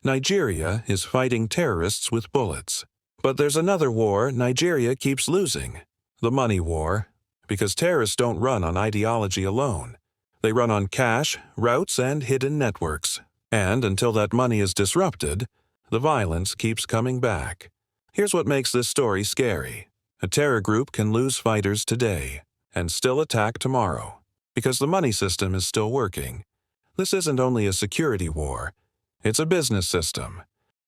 Nigeria is fighting terrorists with bullets. But there's another war Nigeria keeps losing, the money war, because terrorists don't run on ideology alone. They run on cash, routes, and hidden networks. And until that money is disrupted, the violence keeps coming back. Here's what makes this story scary. A terror group can lose fighters today and still attack tomorrow, because the money system is still working. This isn't only a security war, it's a business system.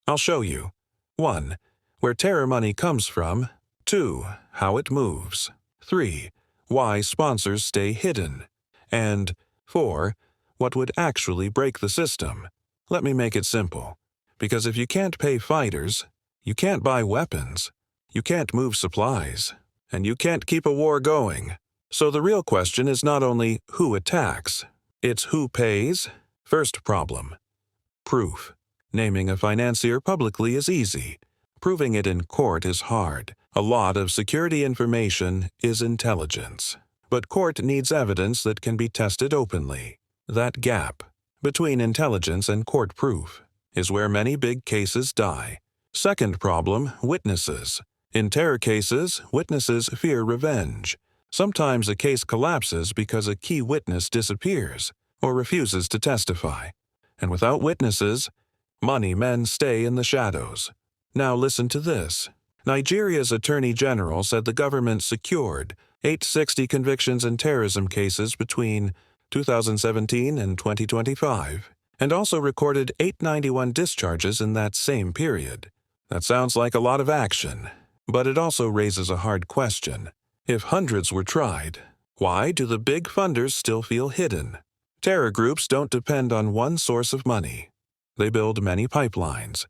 I'll show you. 1. Where terror money comes from. 2. How it moves. 3. Why sponsors stay hidden. And 4. What would actually break the system. Let me make it simple. Because if you can't pay fighters, you can't buy weapons, you can't move supplies, and you can't keep a war going. So the real question is not only who attacks, it's who pays. First problem. Proof. Naming a financier publicly is easy. Proving it in court is hard. A lot of security information is intelligence. But court needs evidence that can be tested openly. That gap between intelligence and court proof is where many big cases die. Second problem, witnesses. In terror cases, witnesses fear revenge. Sometimes a case collapses because a key witness disappears or refuses to testify. And without witnesses, money men stay in the shadows. Now listen to this. Nigeria's Attorney General said the government secured 860 convictions in terrorism cases between 2017 and 2025, and also recorded 891 discharges in that same period. That sounds like a lot of action, but it also raises a hard question. If hundreds were tried, why do the big funders still feel hidden? Terror groups don't depend on one source of money. They build many pipelines.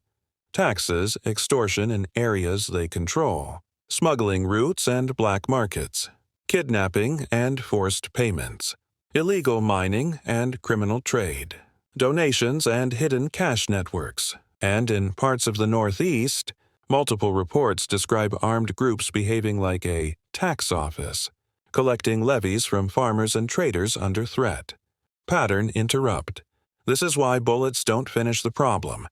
Taxes, extortion in areas they control, smuggling routes and black markets, kidnapping and forced payments, illegal mining and criminal trade, donations and hidden cash networks, and in parts of the Northeast, multiple reports describe armed groups behaving like a tax office, collecting levies from farmers and traders under threat. Pattern interrupt. This is why bullets don't finish the problem.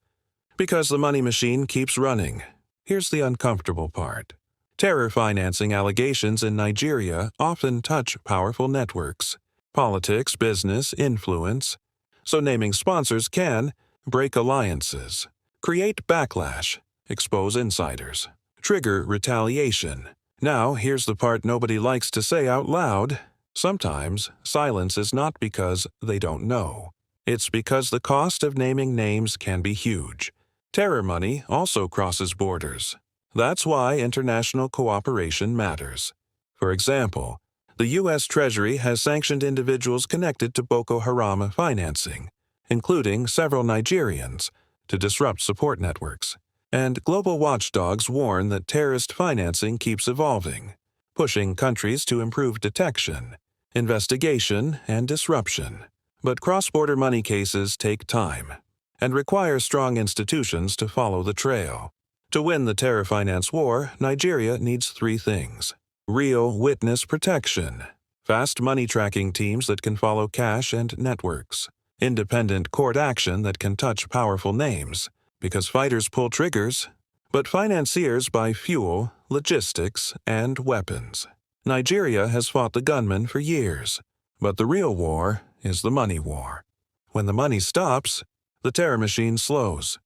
Because the money machine keeps running. Here's the uncomfortable part. Terror financing allegations in Nigeria often touch powerful networks, politics, business, influence. So naming sponsors can break alliances, create backlash, expose insiders, trigger retaliation. Now, here's the part nobody likes to say out loud. Sometimes, silence is not because they don't know. It's because the cost of naming names can be huge. Terror money also crosses borders. That's why international cooperation matters. For example, the U.S. Treasury has sanctioned individuals connected to Boko Haram financing, including several Nigerians, to disrupt support networks. And global watchdogs warn that terrorist financing keeps evolving, pushing countries to improve detection, investigation, and disruption. But cross-border money cases take time and require strong institutions to follow the trail. To win the terror finance war, Nigeria needs 3 things. Real witness protection, fast money tracking teams that can follow cash and networks, independent court action that can touch powerful names, because fighters pull triggers, but financiers buy fuel, logistics, and weapons. Nigeria has fought the gunmen for years, but the real war is the money war. When the money stops, the terror machine slows.